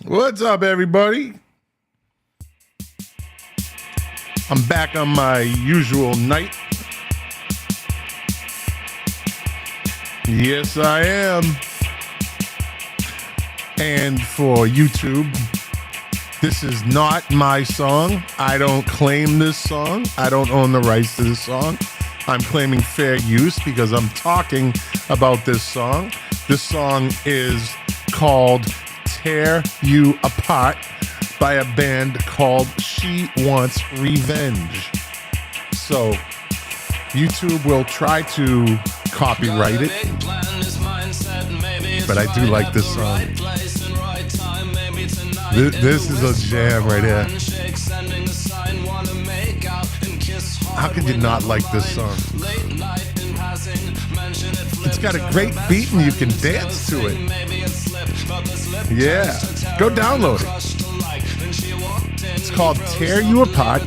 What's up, everybody? I'm back on my usual night. Yes, I am. And for YouTube, this is not my song. I don't claim this song. I don't own the rights to this song. I'm claiming fair use because I'm talking about this song. This song is called Tear You Apart by a band called She Wants Revenge. So YouTube will try to copyright it, but I do like this song. This is a jam right here. How could you not like this song? It's got a great beat and you can dance to it. Yeah, go download it. It's called Tear You Apart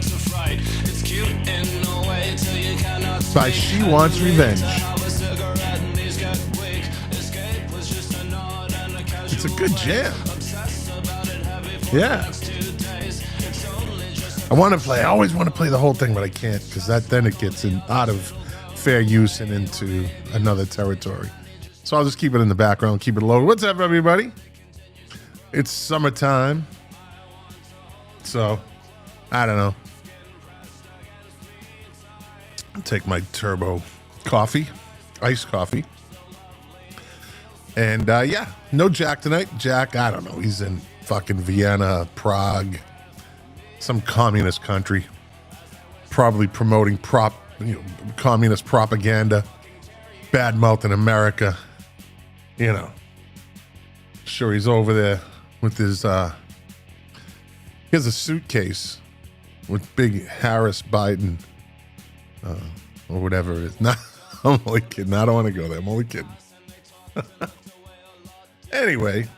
by She Wants Revenge. It's a good jam. Yeah. I always want to play the whole thing, but I can't because then it gets out of fair use and into another territory. So I'll just keep it in the background, keep it low. What's up, everybody? It's summertime. So, I don't know. I'll take my turbo coffee, iced coffee. And yeah, no Jack tonight. Jack, I don't know. He's in fucking Vienna, Prague, some communist country, probably promoting communist propaganda, bad mouthing America. You know, sure he's over there with his. He has a suitcase with big Harris Biden or whatever it is. Not, I'm only kidding. I don't want to go there. I'm only kidding. Anyway,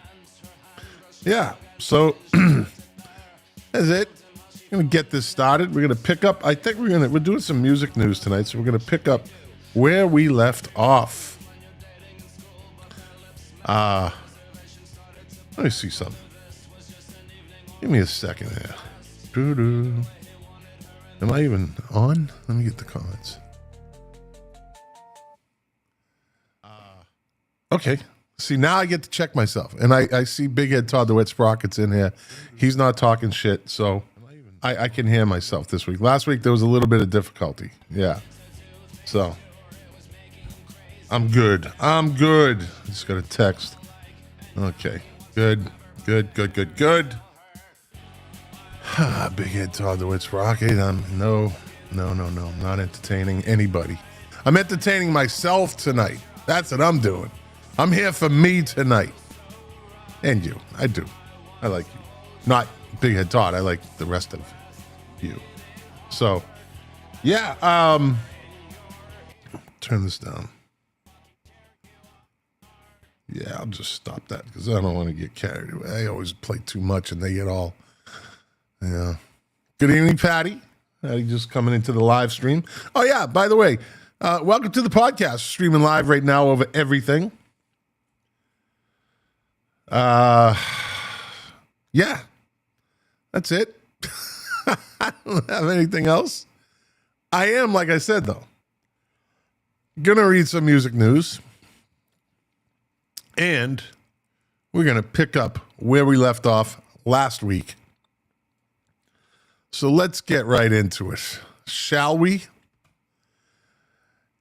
yeah. So that's it. We're gonna get this started. We're gonna pick up. I think we're doing some music news tonight, so we're gonna pick up where we left off. Let me see something. Give me a second here. Doo-doo. Am I even on? Let me get the comments. Okay. See, now I get to check myself. And I see Big Head Todd the Wet Sprockets in here. He's not talking shit, so I can hear myself this week. Last week, there was a little bit of difficulty. Yeah. So, I'm good. Just got a text. Okay. Good. Big Head Todd the Wet Sprocket. No. I'm not entertaining anybody. I'm entertaining myself tonight. That's what I'm doing. I'm here for me tonight. And you. I do. I like you. Not Big Head Todd. I like the rest of you. So, yeah. Turn this down. Yeah, I'll just stop that because I don't want to get carried away. I always play too much and they get all, yeah. Good evening, Patty. Patty just coming into the live stream. Oh, yeah, by the way, welcome to the podcast. Streaming live right now over everything. Yeah, that's it. I don't have anything else. I am, like I said, though, gonna read some music news. And we're going to pick up where we left off last week. So let's get right into it, shall we?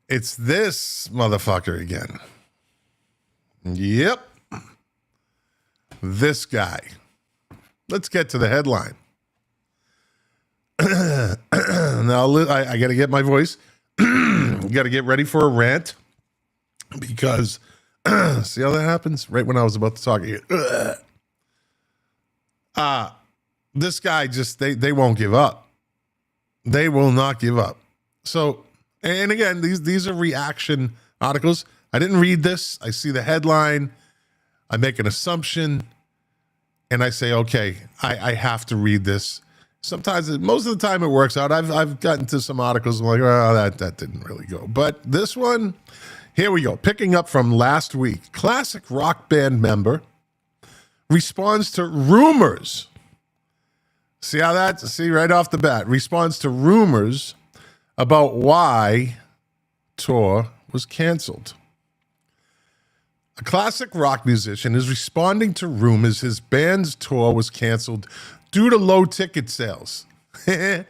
It's this motherfucker again. Yep. This guy. Let's get to the headline. Now, I got to get my voice. Got to get ready for a rant because... see how that happens? Right when I was about to talk again. This guy just, they won't give up. They will not give up. So, and again, these are reaction articles. I didn't read this. I see the headline. I make an assumption. And I say, okay, I have to read this. Sometimes, most of the time it works out. I've gotten to some articles. I'm like, oh, that didn't really go. But this one... Here we go. Picking up from last week, classic rock band member responds to rumors. See how that, see right off the bat, responds to rumors about why tour was canceled. A classic rock musician is responding to rumors his band's tour was canceled due to low ticket sales. I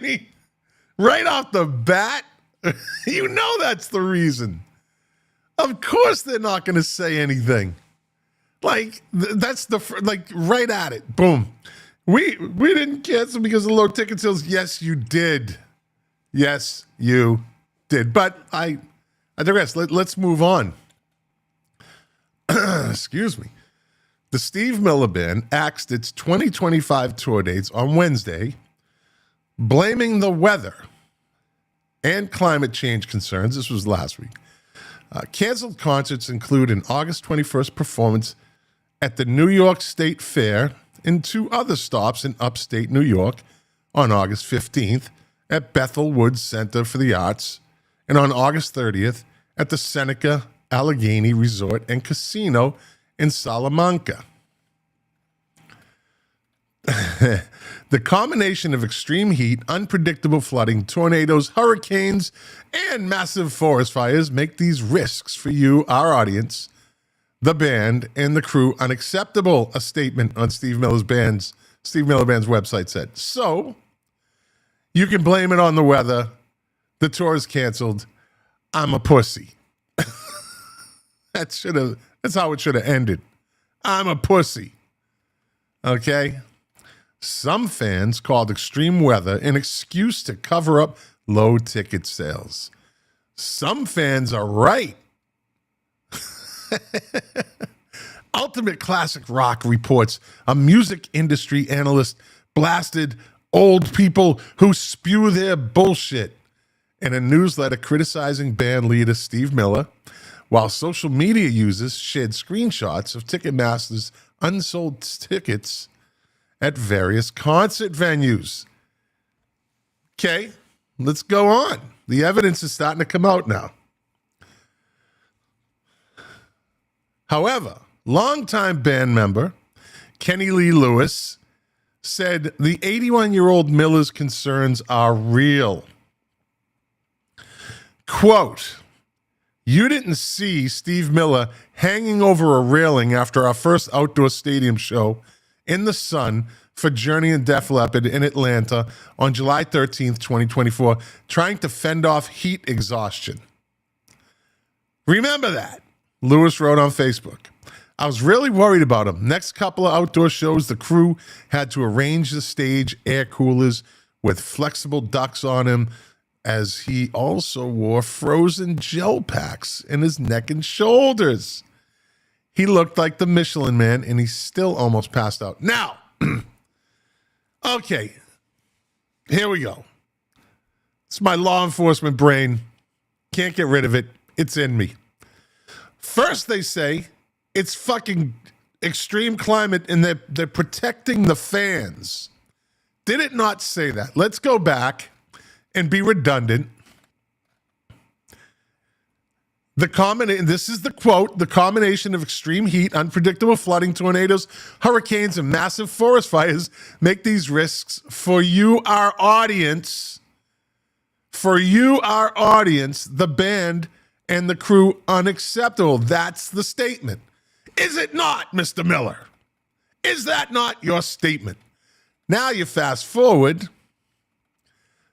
mean, right off the bat, you know that's the reason. Of course they're not going to say anything. Like, that's like, right at it. Boom. We didn't cancel because of low ticket sales. Yes, you did. Yes, you did. But I digress. Let's move on. Excuse me. The Steve Miller Band axed its 2025 tour dates on Wednesday, blaming the weather and climate change concerns. This was last week. Canceled concerts include an August 21st performance at the New York State Fair and 2 other stops in upstate New York on August 15th at Bethel Woods Center for the Arts and on August 30th at the Seneca Allegheny Resort and Casino in Salamanca. The combination of extreme heat, unpredictable flooding, tornadoes, hurricanes, and massive forest fires make these risks for you, our audience, the band, and the crew unacceptable, a statement on Steve Miller Band's website said. So, you can blame it on the weather. The tour is canceled. I'm a pussy. That's how it should have ended. I'm a pussy. Okay? Some fans called extreme weather an excuse to cover up low ticket sales. Some fans are right. Ultimate Classic Rock reports a music industry analyst blasted old people who spew their bullshit in a newsletter criticizing band leader Steve Miller, while social media users shared screenshots of Ticketmaster's unsold tickets at various concert venues. Okay, let's go on. The evidence is starting to come out now. However, longtime band member Kenny Lee Lewis said the 81-year-old Miller's concerns are real. Quote, "You didn't see Steve Miller hanging over a railing after our first outdoor stadium show in the sun for Journey and Def Leppard in Atlanta on July 13th, 2024, trying to fend off heat exhaustion. Remember that," Lewis wrote on Facebook. "I was really worried about him. Next couple of outdoor shows, the crew had to arrange the stage air coolers with flexible ducts on him, as he also wore frozen gel packs in his neck and shoulders. He looked like the Michelin Man, and he still almost passed out." Now, okay, here we go. It's my law enforcement brain. Can't get rid of it. It's in me. First, they say it's fucking extreme climate and they're protecting the fans. Did it not say that? Let's go back and be redundant. This is the quote: "The combination of extreme heat, unpredictable flooding, tornadoes, hurricanes, and massive forest fires make these risks for you, our audience, the band and the crew, unacceptable." That's the statement. Is it not, Mr. Miller? Is that not your statement? Now you fast forward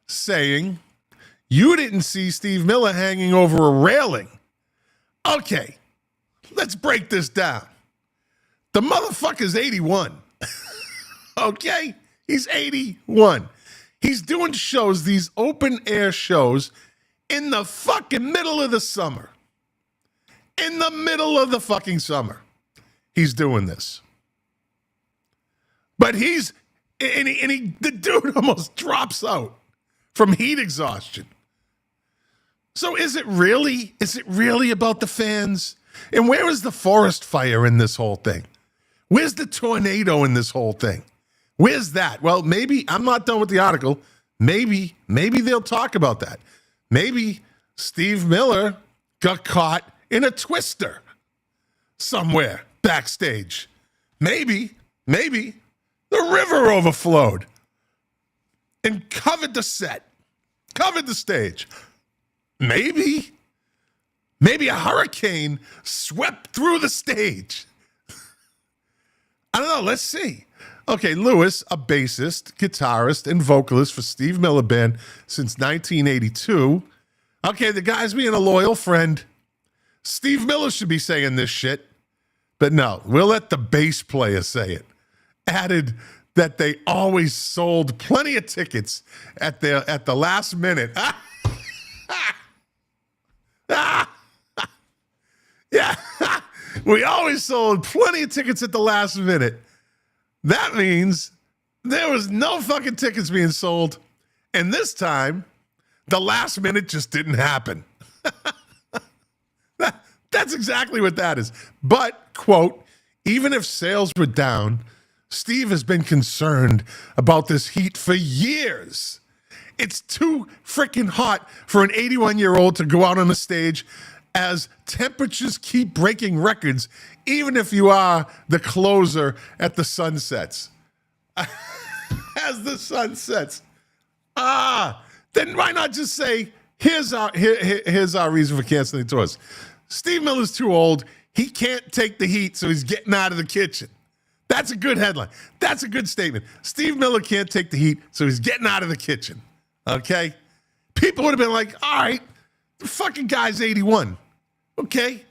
saying you didn't see Steve Miller hanging over a railing. Okay, let's break this down. The motherfucker's 81. Okay? He's 81. He's doing shows, these open air shows, in the fucking middle of the summer. In the middle of the fucking summer. He's doing this. But the dude almost drops out from heat exhaustion. So is it really about the fans? And where is the forest fire in this whole thing? Where's the tornado in this whole thing? Where's that? Well, maybe, I'm not done with the article. Maybe they'll talk about that. Maybe Steve Miller got caught in a twister somewhere backstage. Maybe the river overflowed and covered the set, covered the stage. Maybe a hurricane swept through the stage. I don't know. Let's see. Okay, Lewis, a bassist, guitarist, and vocalist for Steve Miller Band since 1982. Okay, the guy's being a loyal friend. Steve Miller should be saying this shit. But no, we'll let the bass player say it. Added that they always sold plenty of tickets at the last minute. Yeah, we always sold plenty of tickets at the last minute. That means there was no fucking tickets being sold. And this time, the last minute just didn't happen. That's exactly what that is. But, quote, even if sales were down, Steve has been concerned about this heat for years. It's too freaking hot for an 81-year-old to go out on the stage as temperatures keep breaking records, even if you are the closer at the sunsets. As the sun sets. Then why not just say, here's our reason for canceling tours. Steve Miller's too old. He can't take the heat, so he's getting out of the kitchen. That's a good headline. That's a good statement. Steve Miller can't take the heat, so he's getting out of the kitchen. Okay? People would have been like, all right, the fucking guy's 81. Okay?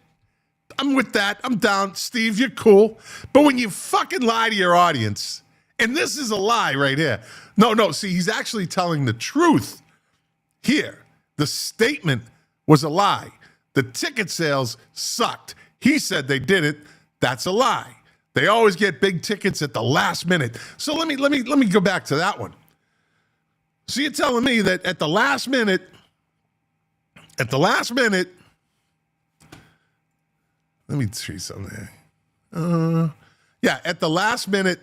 I'm with that. I'm down. Steve, you're cool. But when you fucking lie to your audience, and this is a lie right here. No, see, he's actually telling the truth here. The statement was a lie. The ticket sales sucked. He said they didn't. That's a lie. They always get big tickets at the last minute. So let me go back to that one. So you're telling me that at the last minute, let me see something. At the last minute,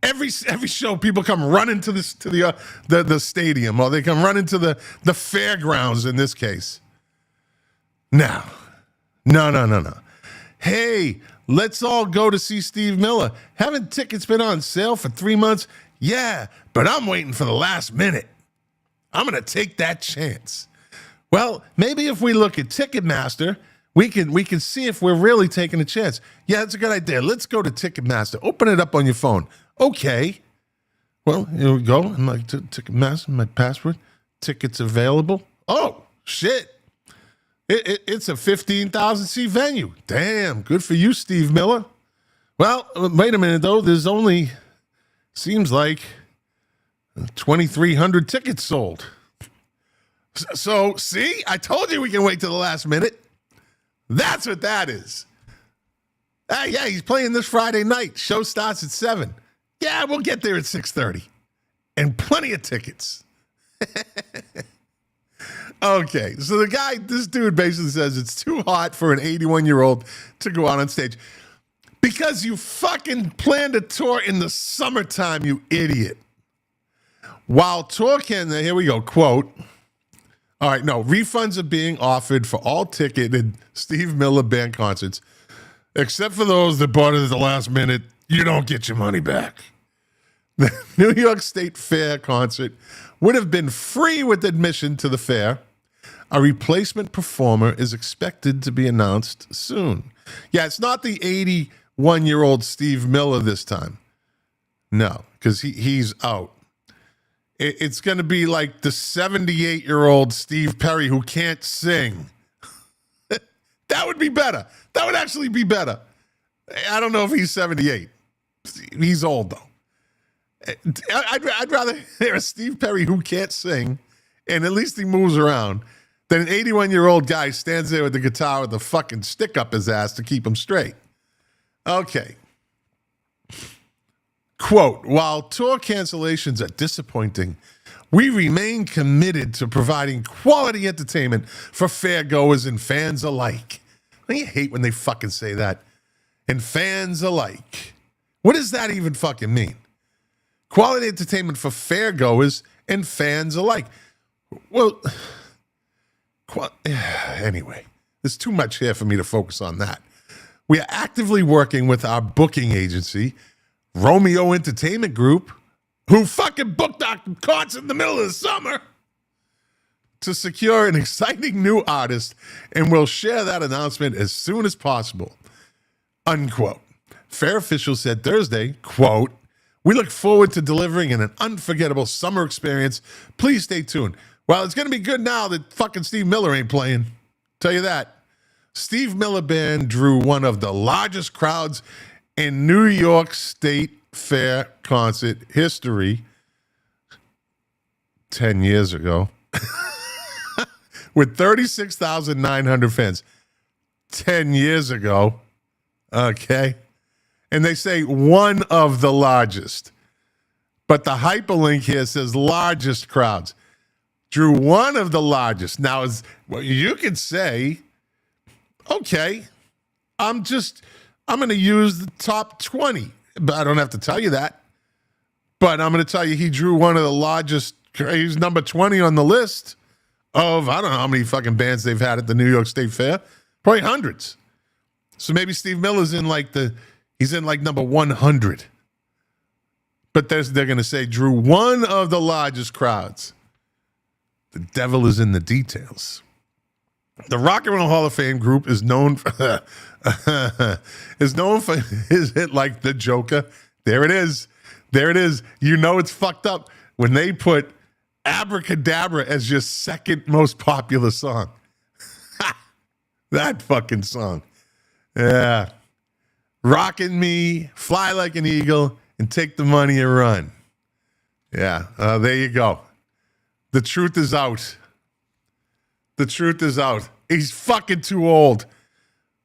every show people come running to the stadium, or they come running to the fairgrounds in this case. No. Hey, let's all go to see Steve Miller. Haven't tickets been on sale for 3 months? Yeah, but I'm waiting for the last minute. I'm going to take that chance. Well, maybe if we look at Ticketmaster, we can see if we're really taking a chance. Yeah, that's a good idea. Let's go to Ticketmaster. Open it up on your phone. Okay. Well, here we go. I'm like, Ticketmaster, my password. Tickets available. Oh, shit. It's a 15,000 seat venue. Damn, good for you, Steve Miller. Well, wait a minute, though. There's only, seems like, 2,300 tickets sold. So, see? I told you we can wait till the last minute. That's what that is. Yeah, he's playing this Friday night. Show starts at 7. Yeah, we'll get there at 6:30. And plenty of tickets. Okay, so this dude basically says it's too hot for an 81-year-old to go out on stage. Because you fucking planned a tour in the summertime, you idiot. While tour here we go, quote, all right, no, refunds are being offered for all ticketed Steve Miller Band concerts, except for those that bought it at the last minute. You don't get your money back. The New York State Fair concert would have been free with admission to the fair. A replacement performer is expected to be announced soon. Yeah, it's not the 81-year-old Steve Miller this time. No, because he's out. It's going to be like the 78-year-old Steve Perry who can't sing. That would be better. That would actually be better. I don't know if he's 78. He's old, though. I'd rather hear a Steve Perry who can't sing, and at least he moves around, than an 81-year-old guy stands there with the guitar with a fucking stick up his ass to keep him straight. Okay. Quote, while tour cancellations are disappointing, we remain committed to providing quality entertainment for fairgoers and fans alike. I hate when they fucking say that. And fans alike. What does that even fucking mean? Quality entertainment for fairgoers and fans alike. Well, Anyway, there's too much here for me to focus on that. We are actively working with our booking agency, Romeo Entertainment Group, who fucking booked our concert in the middle of the summer, to secure an exciting new artist, and we'll share that announcement as soon as possible, unquote. Fair officials said Thursday, quote, we look forward to delivering an unforgettable summer experience. Please stay tuned. Well, it's going to be good now that fucking Steve Miller ain't playing. Tell you that. Steve Miller Band drew one of the largest crowds in New York State Fair concert history 10 years ago with 36,900 fans. 10 years ago. Okay. And they say one of the largest. But the hyperlink here says largest crowds. Drew one of the largest. Now, you could say, okay, I'm going to use the top 20. But I don't have to tell you that. But I'm going to tell you he drew one of the largest. He's number 20 on the list of, I don't know how many fucking bands they've had at the New York State Fair. Probably hundreds. So maybe Steve Miller's he's in like number 100. But they're going to say drew one of the largest crowds. The devil is in the details. The Rock and Roll Hall of Fame group is known for his hit like The Joker. There it is. There it is. You know it's fucked up when they put Abracadabra as your second most popular song. That fucking song. Yeah. Rockin' Me, Fly Like an Eagle, and Take the Money and Run. Yeah, there you go. The truth is out. The truth is out. He's fucking too old.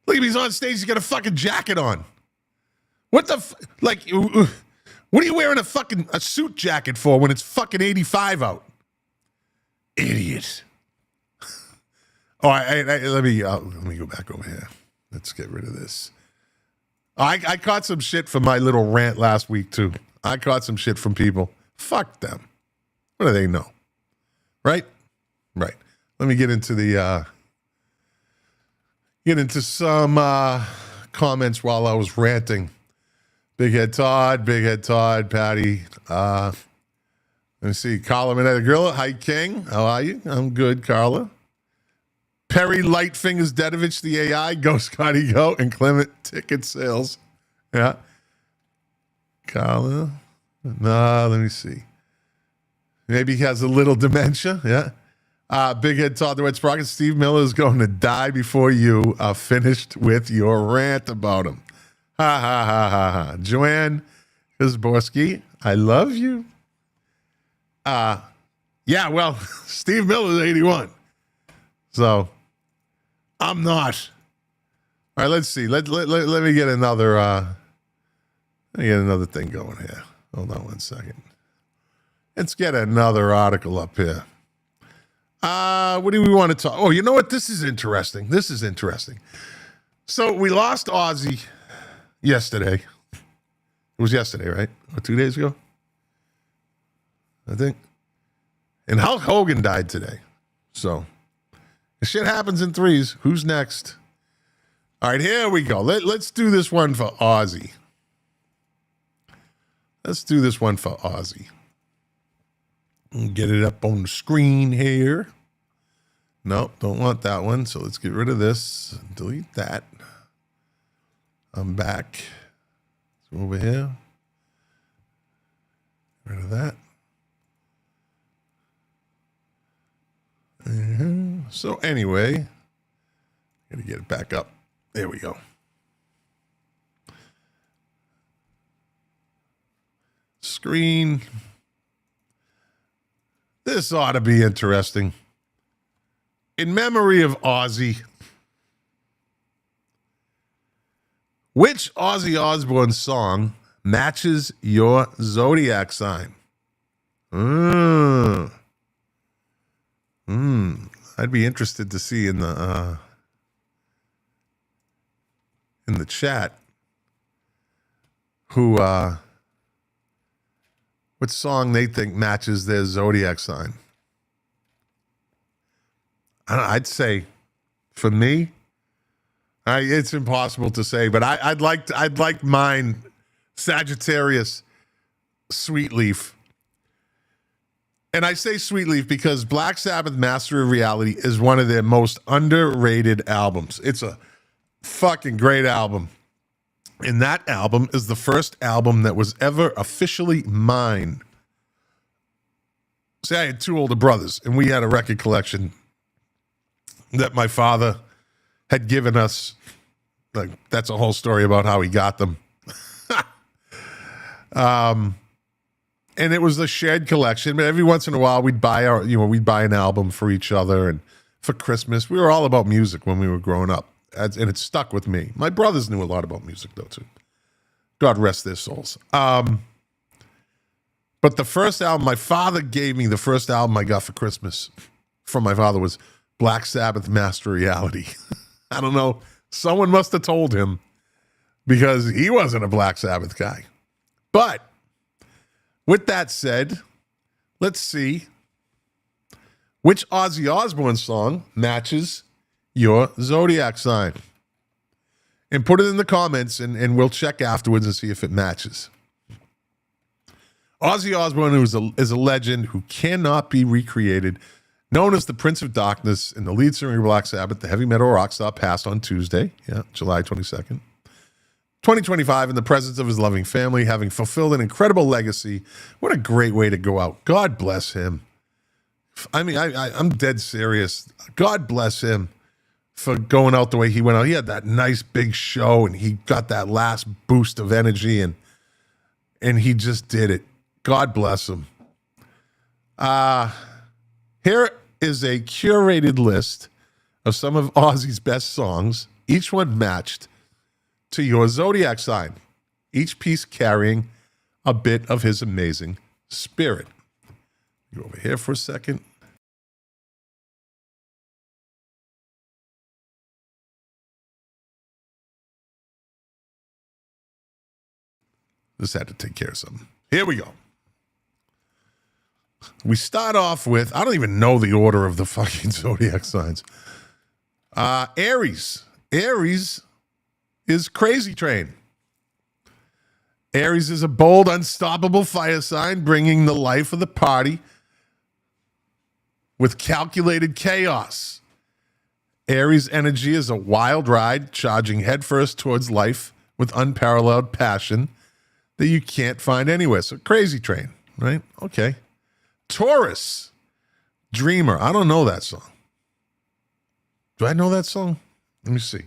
Look at him, he's on stage, he's got a fucking jacket on. What the, what are you wearing a suit jacket for when it's fucking 85 out? Idiot. Let me go back over here. Let's get rid of this. I caught some shit from my little rant last week, too. I caught some shit from people. Fuck them. What do they know? Right? Right. Let me get into some comments while I was ranting. Big Head Todd, Patty. Let me see. Carla Minetta Grilla. Hi, King. How are you? I'm good, Carla. Perry Lightfingers Dedovich, the AI, Go Scotty Go, and Clement Ticket Sales. Yeah. Carla. Nah, let me see. Maybe he has a little dementia. Yeah. Big Head Todd, the Red Sprocket. Steve Miller is going to die before you are finished with your rant about him. Ha, ha, ha, ha, ha. Joanne Kazborski, I love you. Yeah, well, Steve Miller is 81. So, I'm not. All right, let's see. Let me get another thing going here. Hold on one second. Let's get another article up here. What do we want to talk? Oh, you know what? This is interesting. So we lost Ozzy yesterday. It was yesterday, right? Or 2 days ago? I think. And Hulk Hogan died today. So, shit happens in threes. Who's next? All right, here we go. Let's do this one for Ozzy. Get it up on the screen here. Nope, don't want that one. So let's get rid of this. Delete that. I'm back. So over here. Get rid of that. So anyway, gotta get it back up. There we go. Screen. This ought to be interesting. In memory of Ozzy, which Ozzy Osbourne song matches your zodiac sign? I'd be interested to see in the chat who what song they think matches their zodiac sign. I'd say, for me, it's impossible to say, but I'd like mine, Sagittarius, Sweet Leaf. And I say Sweet Leaf because Black Sabbath Master of Reality is one of their most underrated albums. It's a fucking great album. And that album is the first album that was ever officially mine. See, I had two older brothers, and we had a record collection that my father had given us. Like, that's a whole story about how he got them. And it was a shared collection, but every once in a while we'd buy an album for each other. And for Christmas, we were all about music when we were growing up. And it stuck with me. My brothers knew a lot about music, though, too. God rest their souls. But the first album, my father gave me, the first album I got for Christmas from my father was Black Sabbath Master Reality. I don't know. Someone must have told him because he wasn't a Black Sabbath guy. But with that said, let's see which Ozzy Osbourne song matches your zodiac sign. And put it in the comments, and we'll check afterwards and see if it matches. Ozzy Osbourne is a legend who cannot be recreated, known as the Prince of Darkness and the lead singer of Black Sabbath, the heavy metal rock star, passed on Tuesday, July 22nd, 2025, in the presence of his loving family, having fulfilled an incredible legacy. What a great way to go out. God bless him. I mean, I'm dead serious. God bless him for going out the way he went out. He had that nice big show, and he got that last boost of energy, and he just did it. God bless him. Here is a curated list of some of Ozzy's best songs, each one matched to your zodiac sign, each piece carrying a bit of his amazing spirit. Go over here for a second. Just had to take care of something. Here we go. We start off with, I don't even know the order of the fucking zodiac signs. Aries. Aries is Crazy Train. Aries is a bold, unstoppable fire sign, bringing the life of the party with calculated chaos. Aries energy is a wild ride, charging headfirst towards life with unparalleled passion that you can't find anywhere. So Crazy Train, right? Okay. Taurus, Dreamer. I don't know that song. Do I know that song? Let me see.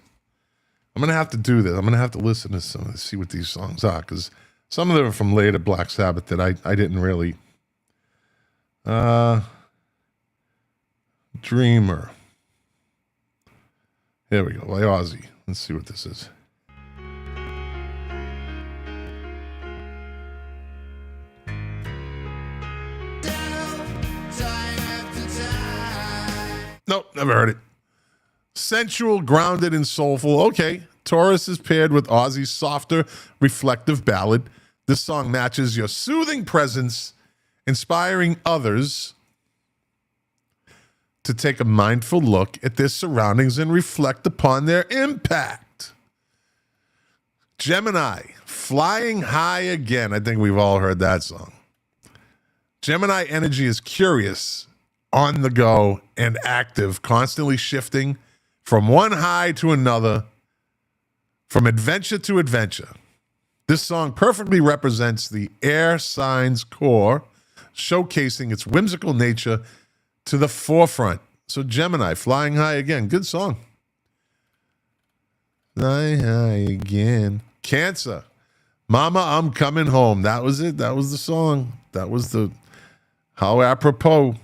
I'm going to have to do this. I'm going to have to listen to some and see what these songs are, because some of them are from later Black Sabbath that I didn't really. Dreamer. Here we go. By Ozzy. Let's see what this is. Nope, never heard it. Sensual, grounded, and soulful. Okay. Taurus is paired with Ozzy's softer, reflective ballad. This song matches your soothing presence, inspiring others to take a mindful look at their surroundings and reflect upon their impact. Gemini, Flying High Again. I think we've all heard that song. Gemini energy is curious, on the go, and active, constantly shifting from one high to another, from adventure to adventure. This song perfectly represents the air sign's core, showcasing its whimsical nature to the forefront. So Gemini, Flying High Again. Good song. Fly high again. Cancer, Mama, I'm Coming Home. That was it. That was the song. That was the how apropos.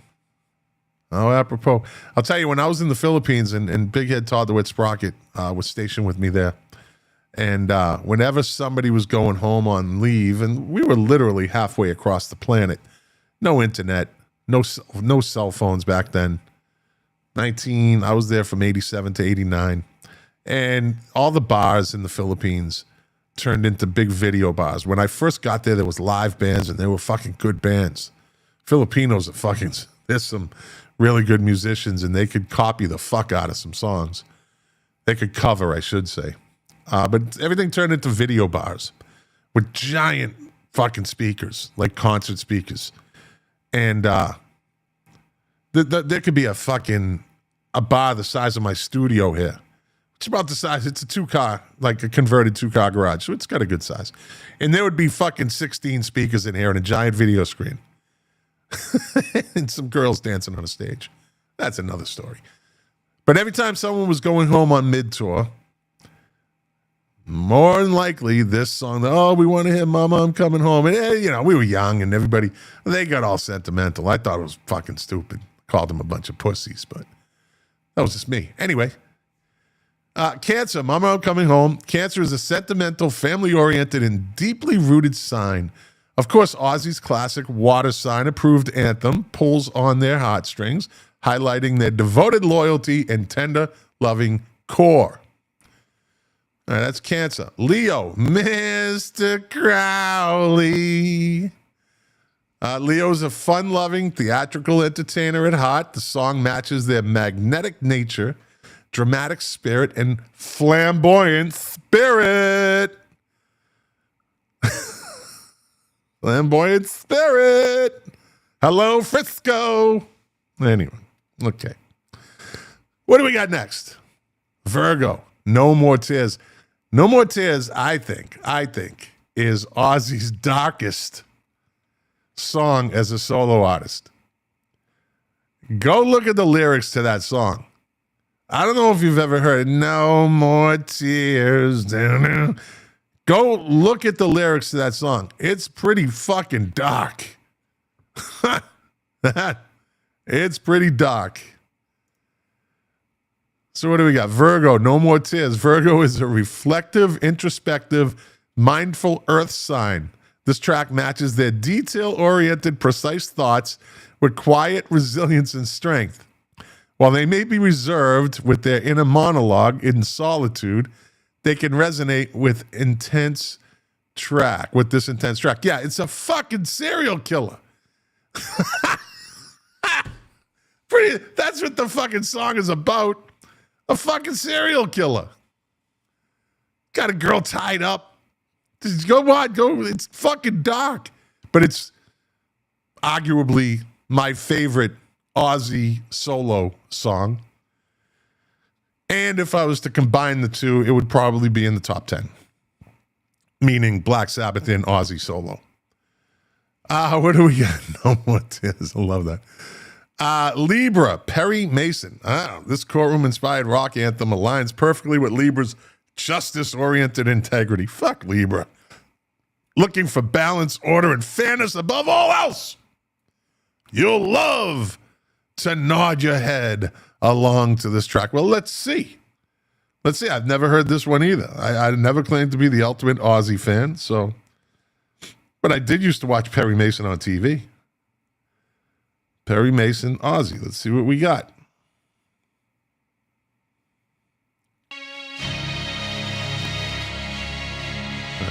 How apropos. I'll tell you, when I was in the Philippines and Big Head Todd DeWitt Sprocket was stationed with me there, and whenever somebody was going home on leave, and we were literally halfway across the planet, no internet, no cell phones back then. I was there from 87 to 89. And all the bars in the Philippines turned into big video bars. When I first got there was live bands, and they were fucking good bands. Filipinos are fucking, there's some really good musicians, and they could copy the fuck out of some songs. They could cover, I should say. But everything turned into video bars with giant fucking speakers, like concert speakers. And there could be a bar the size of my studio here. It's about the size. It's a 2-car, like a converted 2-car garage. So it's got a good size. And there would be fucking 16 speakers in here and a giant video screen. And some girls dancing on a stage. That's another story. But every time someone was going home on mid-tour, more than likely this song, oh, we want to hear Mama, I'm Coming Home. And, we were young and everybody, they got all sentimental. I thought it was fucking stupid. Called them a bunch of pussies, but that was just me. Anyway. Cancer, Mama, I'm Coming Home. Cancer is a sentimental, family-oriented, and deeply rooted sign. Of course, Ozzy's classic Water Sign-approved anthem pulls on their heartstrings, highlighting their devoted loyalty and tender, loving core. All right, that's Cancer. Leo, Mr. Crowley. Leo's a fun-loving, theatrical entertainer at heart. The song matches their magnetic nature, dramatic spirit, and flamboyant spirit. Flamboyant spirit. Hello, Frisco. Anyway, okay. What do we got next? Virgo, No More Tears. No More Tears, I think, is Ozzy's darkest song as a solo artist. Go look at the lyrics to that song. I don't know if you've ever heard it. No more tears. Go look at the lyrics to that song. It's pretty fucking dark. It's pretty dark. So what do we got? Virgo, No More Tears. Virgo is a reflective, introspective, mindful earth sign. This track matches their detail-oriented, precise thoughts with quiet resilience and strength. While they may be reserved with their inner monologue in solitude, they can resonate with this intense track. Yeah, it's a fucking serial killer. That's what the fucking song is about. A fucking serial killer. Got a girl tied up. Go. It's fucking dark. But it's arguably my favorite Ozzy solo song. And if I was to combine the two, it would probably be in the top 10. Meaning Black Sabbath and Ozzy solo. What do we got? No More Tears. I love that. Libra, Perry Mason. This courtroom-inspired rock anthem aligns perfectly with Libra's justice-oriented integrity. Fuck Libra. Looking for balance, order, and fairness above all else. You'll love to nod your head along to this track. Well, let's see. I've never heard this one either. I never claimed to be the ultimate Ozzy fan, but I did used to watch Perry Mason on TV. Perry Mason, Ozzy. Let's see what we got.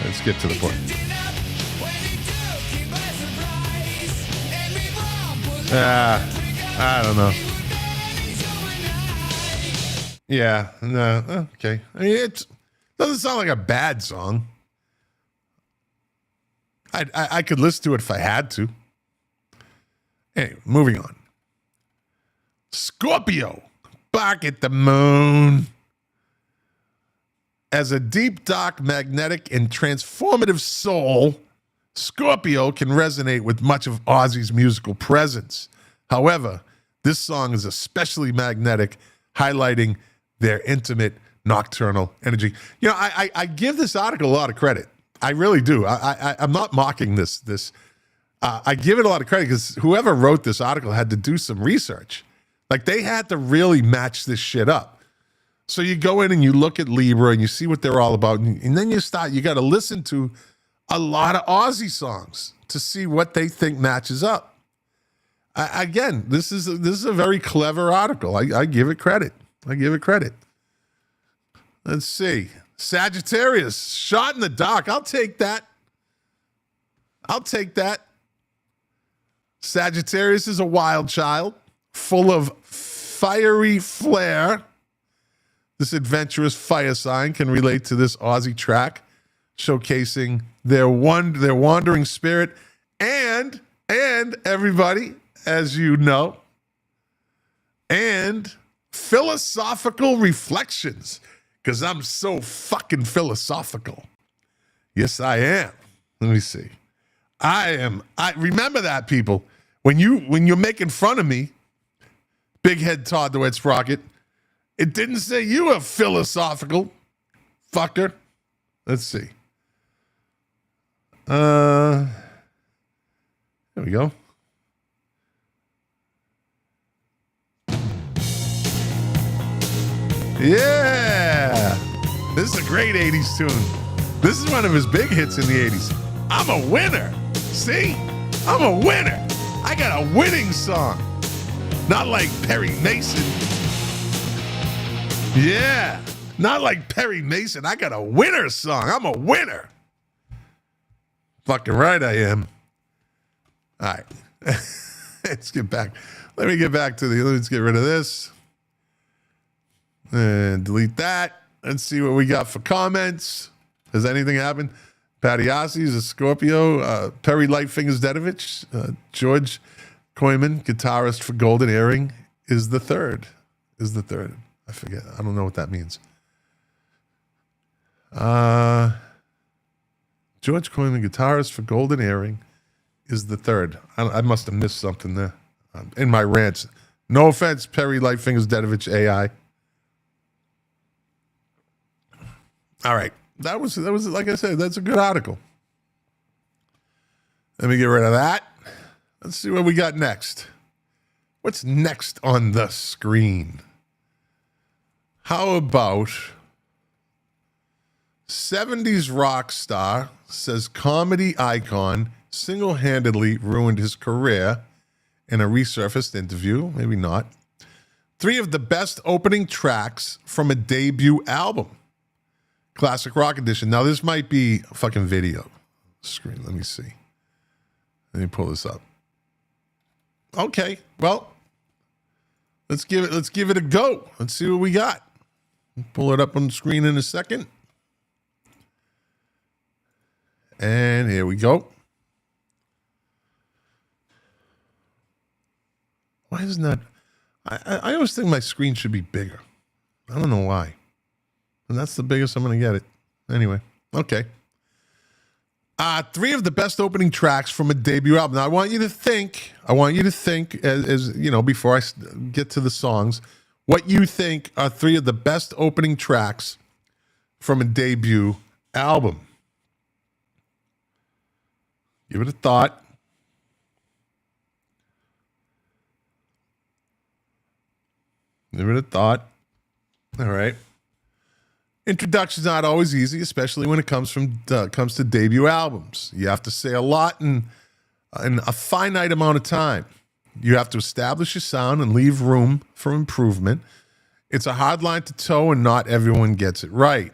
Let's get to the point. I don't know. Yeah, no, okay. I mean, it doesn't sound like a bad song. I could listen to it if I had to. Anyway, moving on. Scorpio, Bark at the Moon. As a deep, dark, magnetic, and transformative soul, Scorpio can resonate with much of Ozzy's musical presence. However, this song is especially magnetic, highlighting their intimate, nocturnal energy. You know, I give this article a lot of credit. I really do. I'm not mocking this. I give it a lot of credit because whoever wrote this article had to do some research. Like, they had to really match this shit up. So you go in and you look at Libra and you see what they're all about. And then you got to listen to a lot of Ozzy songs to see what they think matches up. Again, this is a very clever article. I give it credit. Let's see. Sagittarius, Shot in the Dark. I'll take that. Sagittarius is a wild child. full of fiery flair. This adventurous fire sign can relate to this Aussie track, showcasing their wandering spirit and everybody, as you know, and philosophical reflections, because I'm so fucking philosophical. Yes, I am. Let me see. I remember that, people. When you're making fun of me, Big Head Todd the Wet Sprocket, it didn't say you were philosophical, fucker. Let's see. There we go. Yeah. This is a great 80s tune. This is one of his big hits in the 80s. I'm a winner. See? I'm a winner. I got a winning song. Not like Perry Mason. Yeah. Not like Perry Mason. I got a winner song. I'm a winner. Fucking right I am. All right. Let's get back. Let's get rid of this. And delete that. Let's see what we got for comments. Has anything happened? Patty Ossie is a Scorpio. Perry Lightfingers Dedovich. George Koyman, guitarist for Golden Earring, is the third. I forget. I don't know what that means. George Koyman, guitarist for Golden Earring, is the third. I must have missed something there in my rants. No offense, Perry Lightfingers Dedovich AI. All right. That was like I said, that's a good article. Let me get rid of that. Let's see what we got next. What's next on the screen? How about 70s rock star says comedy icon single-handedly ruined his career in a resurfaced interview? Maybe not. 3 of the best opening tracks from a debut album. Classic Rock Edition. Now, this might be a fucking video screen. Let me see. Let me pull this up. Okay, well, let's give it a go. Let's see what we got. Pull it up on the screen in a second. And here we go. Why isn't that? I always think my screen should be bigger. I don't know why. And that's the biggest I'm going to get it. Anyway, okay. 3 of the best opening tracks from a debut album. Now, I want you to think, as you know, before I get to the songs, what you think are 3 of the best opening tracks from a debut album. Give it a thought. All right. Introduction's not always easy, especially when it comes to debut albums. You have to say a lot in a finite amount of time. You have to establish your sound and leave room for improvement. It's a hard line to toe, and not everyone gets it right.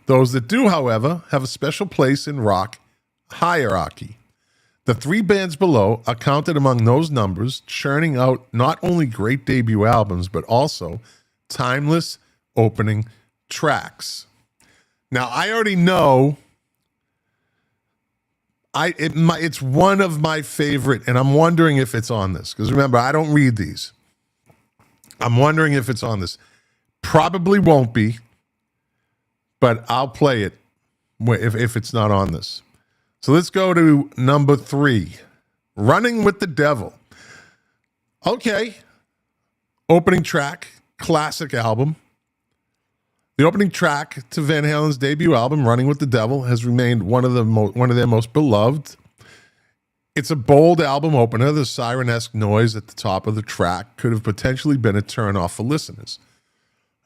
Those that do, however, have a special place in rock hierarchy. The 3 bands below are counted among those numbers, churning out not only great debut albums, but also timeless opening tracks. Now, I already know it's one of my favorite, and I'm wondering if it's on this, because remember, I don't read these. I'm wondering if it's on this. Probably won't be, but I'll play it if it's not on this. So let's go to number 3, Running with the Devil. Okay. Opening track, classic album. The opening track to Van Halen's debut album, Running with the Devil, has remained one of their most beloved. It's a bold album opener. The siren-esque noise at the top of the track could have potentially been a turn-off for listeners.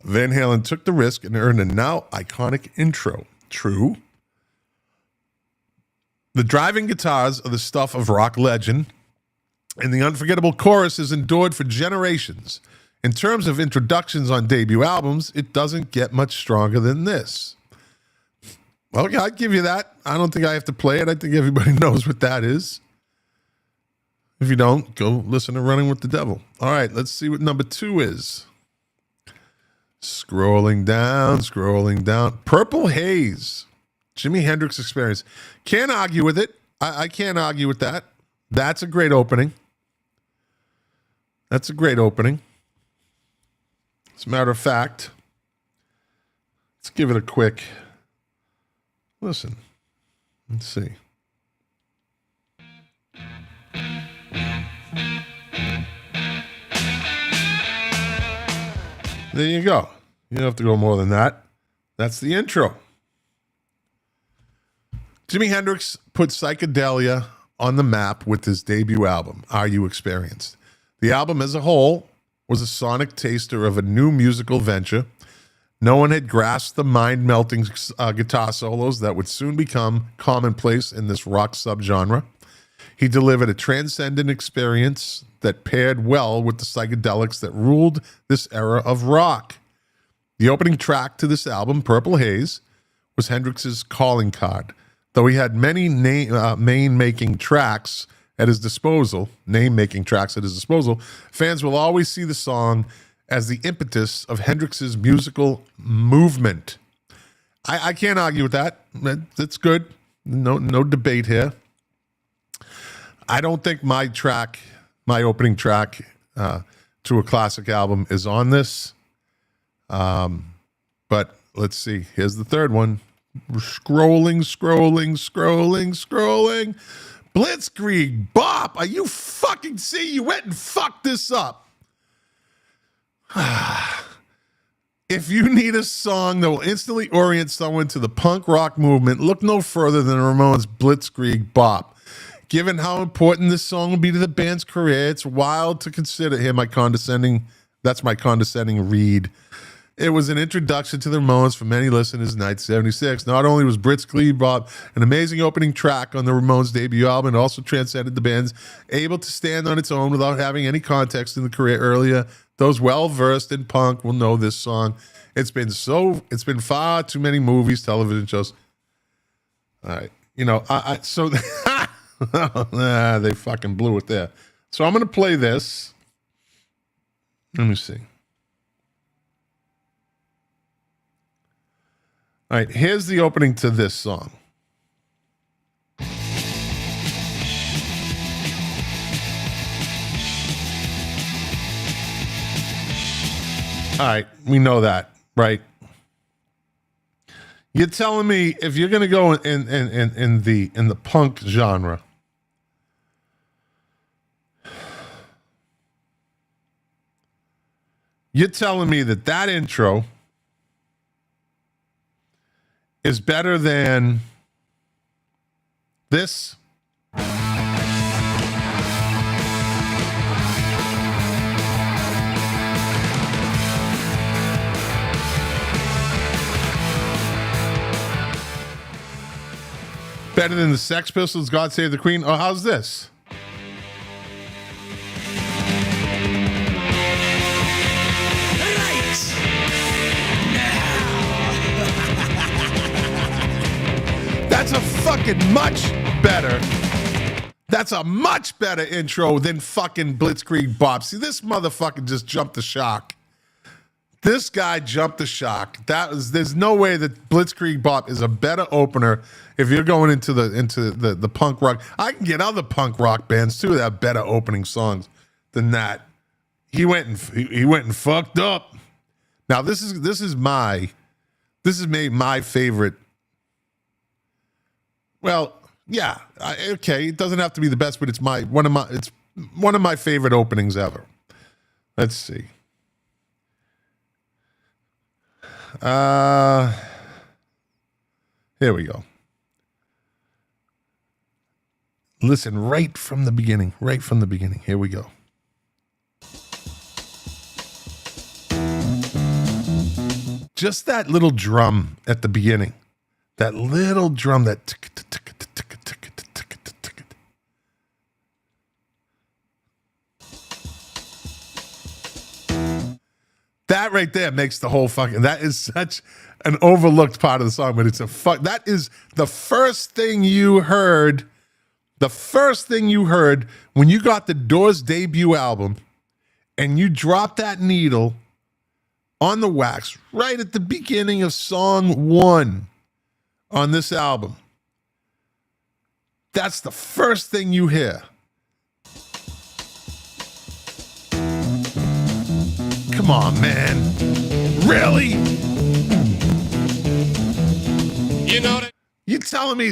Van Halen took the risk and earned a now iconic intro. True. The driving guitars are the stuff of rock legend, and the unforgettable chorus is endured for generations. In terms of introductions on debut albums, it doesn't get much stronger than this. Well, I'd give you that. I don't think I have to play it. I think everybody knows what that is. If you don't, go listen to Running with the Devil. All right, let's see what number 2 is. Scrolling down. Purple Haze. Jimi Hendrix Experience. Can't argue with it. I can't argue with that. That's a great opening. As a matter of fact, let's give it a quick listen. Let's see. There you go. You don't have to go more than that. That's the intro. Jimi Hendrix put psychedelia on the map with his debut album, Are You Experienced? The album as a whole was a sonic taster of a new musical venture. No one had grasped the mind-melting guitar solos that would soon become commonplace in this rock subgenre. He delivered a transcendent experience that paired well with the psychedelics that ruled this era of rock. The opening track to this album, Purple Haze, was Hendrix's calling card. Though he had many name-making tracks at his disposal, fans will always see the song as the impetus of Hendrix's musical movement. I can't argue with that. That's good. No debate here. I don't think my opening track to a classic album is on this. But let's see. Here's the third one. Scrolling. Blitzkrieg Bop. Are you fucking see? You went and fucked this up. If you need a song that will instantly orient someone to the punk rock movement, look no further than Ramones' Blitzkrieg Bop. Given how important this song will be to the band's career, it's wild to consider here my condescending read. It was an introduction to the Ramones for many listeners in 1976. Not only was Blitzkrieg Bop an amazing opening track on the Ramones' debut album, it also transcended the band's able to stand on its own without having any context in the career earlier. Those well-versed in punk will know this song. It's been far too many movies, television shows. All right. So they fucking blew it there. So I'm going to play this. Let me see. All right, here's the opening to this song. All right, we know that, right? You're telling me if you're going to go in the punk genre, you're telling me that intro is better than this? Better than the Sex Pistols, God Save the Queen? Oh, how's this? That's a fucking much better. That's a much better intro than fucking Blitzkrieg Bop. See, this motherfucker just jumped the shark. This guy jumped the shark. There's no way that Blitzkrieg Bop is a better opener if you're going into the punk rock. I can get other punk rock bands too that have better opening songs than that. He went and fucked up. Now this is my favorite. Well, yeah, okay. It doesn't have to be the best, but it's one of my favorite openings ever. Let's see. Here we go. Listen, right from the beginning. Here we go. Just that little drum at the beginning. That little drum, that tick, tick, tick, tick, tick, tick, tick, tick, tick. That right there makes the whole fucking. That is such an overlooked part of the song, but that is the first thing you heard. The first thing you heard when you got the Doors debut album and you dropped that needle on the wax right at the beginning of song 1 on this album, that's the first thing you hear. Come on, man. Really? You know what? You telling me,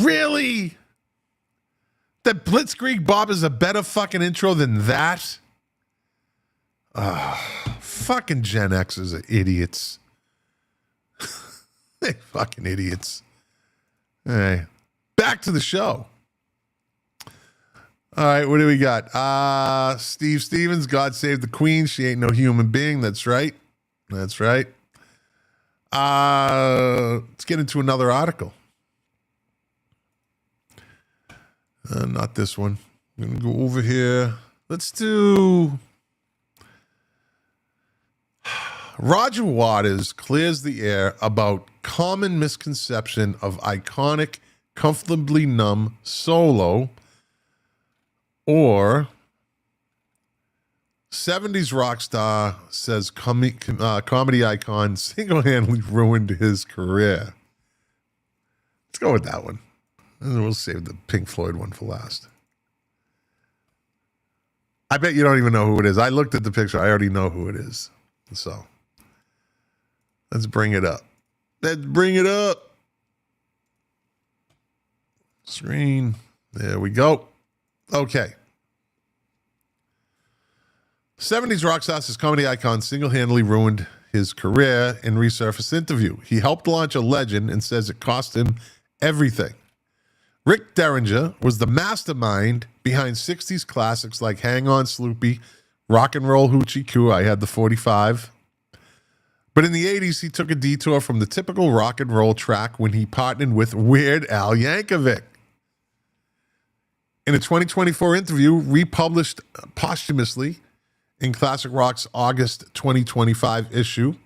really? That Blitzkrieg Bob is a better fucking intro than that? Fucking Gen Xers are idiots. They fucking idiots. All right. Back to the show. All right, what do we got? Steve Stevens, God Save the Queen. She ain't no human being. That's right. That's right. Let's get into another article. Not this one. I'm going to go over here. Let's do... Roger Waters clears the air about common misconception of iconic, comfortably numb solo, or 70s rock star says comedy icon single-handedly ruined his career. Let's go with that one. And then we'll save the Pink Floyd one for last. I bet you don't even know who it is. I looked at the picture. I already know who it is. So let's bring it up. Let's bring it up. Screen. There we go. Okay. 70s rock star says comedy icon single-handedly ruined his career in resurfaced interview. He helped launch a legend and says it cost him everything. Rick Derringer was the mastermind behind 60s classics like Hang On Sloopy, Rock and Roll Hoochie Coo. I had the 45. But in the 80s, he took a detour from the typical rock and roll track when he partnered with Weird Al Yankovic. In a 2024 interview republished posthumously in Classic Rock's August 2025 issue,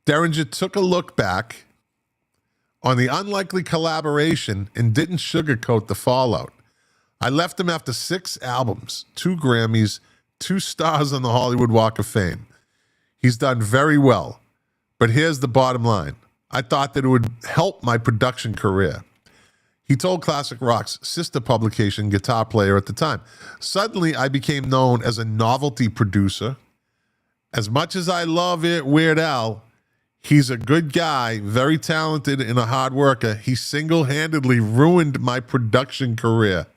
Derringer took a look back on the unlikely collaboration and didn't sugarcoat the fallout. I left him after 6 albums, 2 Grammys, 2 stars on the Hollywood Walk of Fame. He's done very well, but here's the bottom line. I thought that it would help my production career. He told Classic Rock's sister publication, Guitar Player, at the time. Suddenly, I became known as a novelty producer. As much as I love it, Weird Al, he's a good guy, very talented and a hard worker. He single-handedly ruined my production career.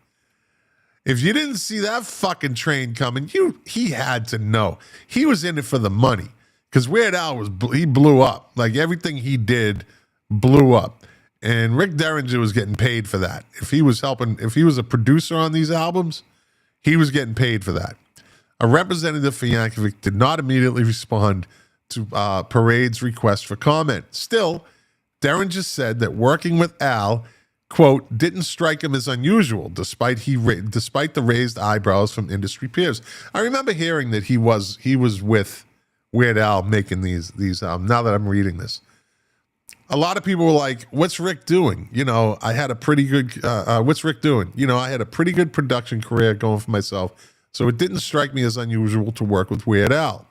If you didn't see that fucking train coming, he had to know. He was in it for the money because Weird Al he blew up. Like everything he did blew up. And Rick Derringer was getting paid for that. If he was a producer on these albums, he was getting paid for that. A representative for Yankovic did not immediately respond to Parade's request for comment. Still, Derringer said that working with Al, quote, didn't strike him as unusual, despite the raised eyebrows from industry peers. I remember hearing that he was with Weird Al making these now that I'm reading this. A lot of people were like, what's Rick doing? I had a pretty good, what's Rick doing? I had a pretty good production career going for myself, so it didn't strike me as unusual to work with Weird Al.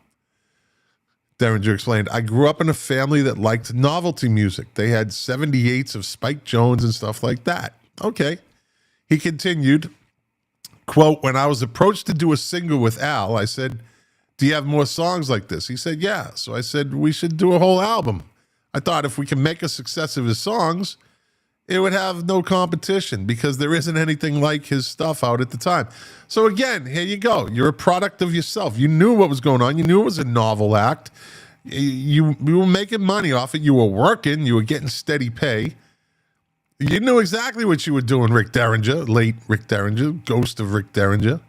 Derringer explained, I grew up in a family that liked novelty music. They had 78s of Spike Jones and stuff like that. Okay. He continued, quote, when I was approached to do a single with Al, I said, do you have more songs like this? He said, yeah. So I said, we should do a whole album. I thought if we can make a success of his songs, it would have no competition because there isn't anything like his stuff out at the time. So again, here you go. You're a product of yourself. You knew what was going on. You knew it was a novel act. You were making money off it. You were working. You were getting steady pay. You knew exactly what you were doing, Rick Derringer, late Rick Derringer, ghost of Rick Derringer.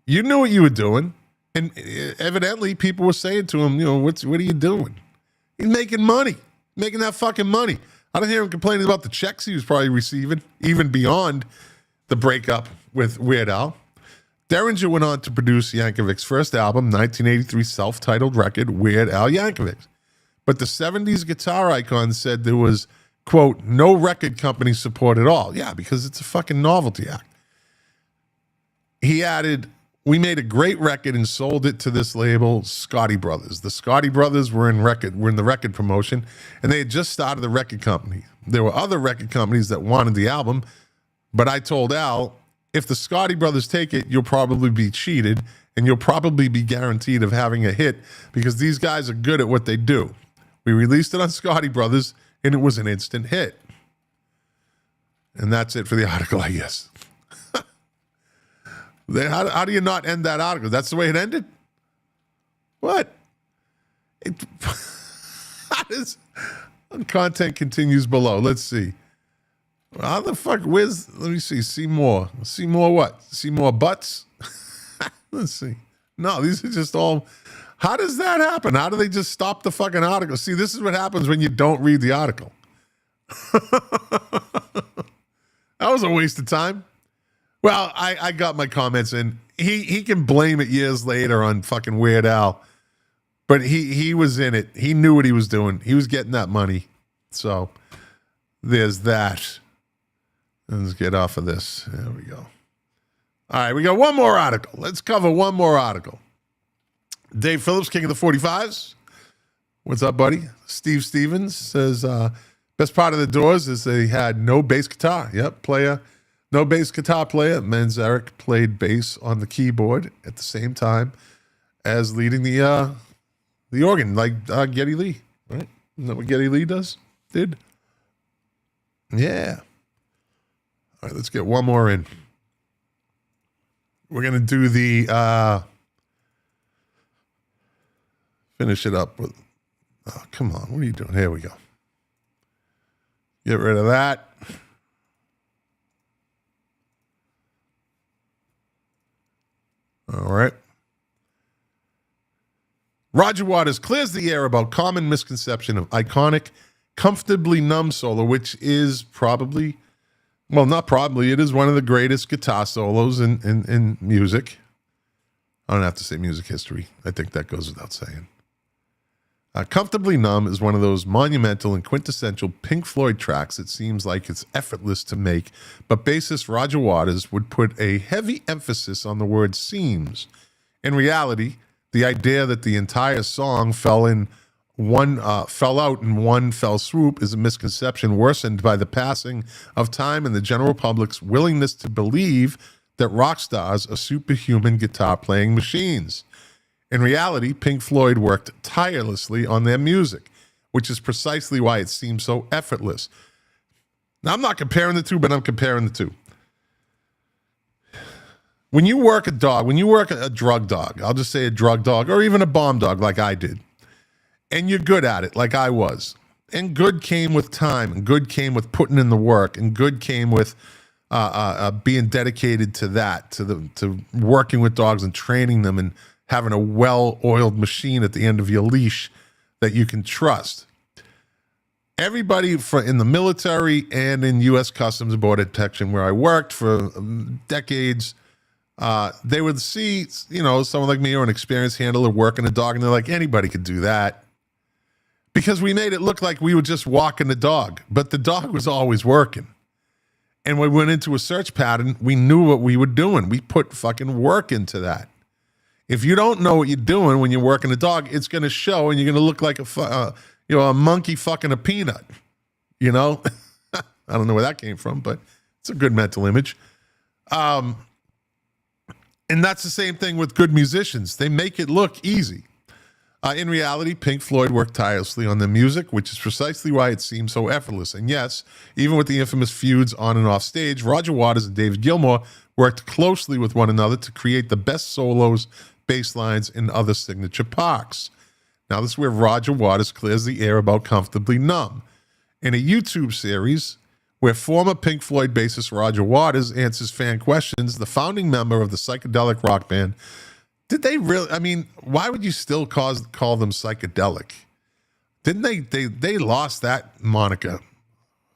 You knew what you were doing. And evidently people were saying to him, what are you doing? He's making money, making that fucking money. I don't hear him complaining about the checks he was probably receiving, even beyond the breakup with Weird Al. Derringer went on to produce Yankovic's first album, 1983 self-titled record, Weird Al Yankovic. But the 70s guitar icon said there was quote, no record company support at all. Yeah, because it's a fucking novelty act. He added, we made a great record and sold it to this label, Scotty Brothers. The Scotty Brothers were in the record promotion, and they had just started the record company. There were other record companies that wanted the album, but I told Al, if the Scotty Brothers take it, you'll probably be cheated, and you'll probably be guaranteed of having a hit because these guys are good at what they do. We released it on Scotty Brothers, and it was an instant hit. And that's it for the article, I guess. How do you not end that article? That's the way it ended? What? Content continues below. Let's see. How the fuck? Let me see. See more. See more what? See more butts? Let's see. No, these are just all. How does that happen? How do they just stop the fucking article? See, this is what happens when you don't read the article. That was a waste of time. Well, I got my comments in. He can blame it years later on fucking Weird Al. But he was in it. He knew what he was doing. He was getting that money. So there's that. Let's get off of this. There we go. All right, we got one more article. Let's cover one more article. Dave Phillips, king of the 45s. What's up, buddy? Steve Stevens says, best part of the Doors is they had no bass guitar. Yep, no bass guitar player. Manzarek played bass on the keyboard at the same time as leading the organ, like Geddy Lee, right? Isn't that what Geddy Lee did? Yeah. All right, let's get one more in. We're going to do the, finish it up with, oh, come on. What are you doing? Here we go. Get rid of that. All right. Roger Waters clears the air about common misconception of iconic, comfortably numb solo, which is probably, well, not probably, it is one of the greatest guitar solos in music. I don't have to say music history. I think that goes without saying. Comfortably Numb is one of those monumental and quintessential Pink Floyd tracks that seems like it's effortless to make, but bassist Roger Waters would put a heavy emphasis on the word seems. In reality, the idea that the entire song fell out in one fell swoop is a misconception worsened by the passing of time and the general public's willingness to believe that rock stars are superhuman guitar-playing machines. In reality, Pink Floyd worked tirelessly on their music, which is precisely why it seems so effortless. Now, I'm not comparing the two, but I'm comparing the two. When you work a drug dog, I'll just say a drug dog, or even a bomb dog like I did, and you're good at it like I was, and good came with time, and good came with putting in the work, and good came with being dedicated to that, to working with dogs and training them and having a well-oiled machine at the end of your leash that you can trust. Everybody in the military and in U.S. Customs and Border Protection, where I worked for decades, they would see, someone like me or an experienced handler working a dog, and they're like, anybody could do that. Because we made it look like we were just walking the dog, but the dog was always working. And when we went into a search pattern, we knew what we were doing. We put fucking work into that. If you don't know what you're doing when you're working a dog, it's going to show, and you're going to look like a monkey fucking a peanut. I don't know where that came from, but it's a good mental image. And that's the same thing with good musicians. They make it look easy. In reality, Pink Floyd worked tirelessly on their music, which is precisely why it seems so effortless. And yes, even with the infamous feuds on and off stage, Roger Waters and David Gilmour worked closely with one another to create the best solos, bass lines, and other signature parts. Now, this is where Roger Waters clears the air about Comfortably Numb. In a YouTube series where former Pink Floyd bassist Roger Waters answers fan questions, the founding member of the psychedelic rock band, did they really, why would you still call them psychedelic? Didn't they lost that moniker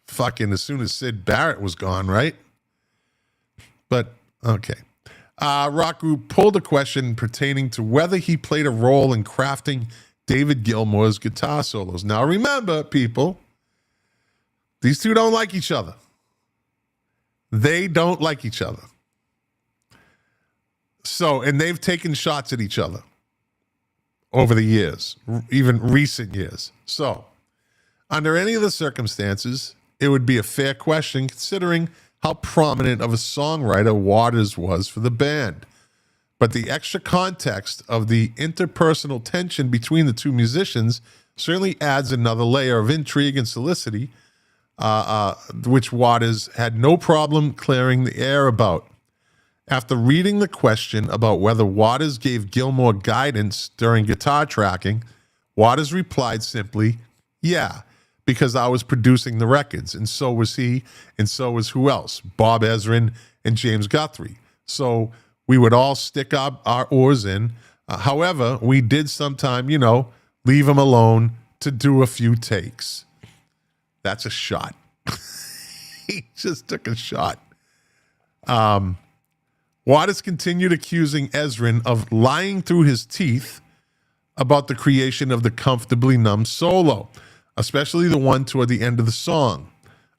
fucking as soon as Sid Barrett was gone, right? But, okay. Rock group pulled a question pertaining to whether he played a role in crafting David Gilmour's guitar solos. Now, remember, people, These two don't like each other. They don't like each other. So, and they've taken shots at each other over the years, even recent years. So, under any of the circumstances, it would be a fair question considering how prominent of a songwriter Waters was for the band. But the extra context of the interpersonal tension between the two musicians certainly adds another layer of intrigue and solidity, which Waters had no problem clearing the air about. After reading the question about whether Waters gave Gilmour guidance during guitar tracking, Waters replied simply, "Yeah, because I was producing the records, and so was he, and so was who else? Bob Ezrin and James Guthrie. So we would all stick our oars in. However, we did sometime, leave them alone to do a few takes." That's a shot. He just took a shot. Waters continued accusing Ezrin of lying through his teeth about the creation of the Comfortably Numb solo, especially the one toward the end of the song.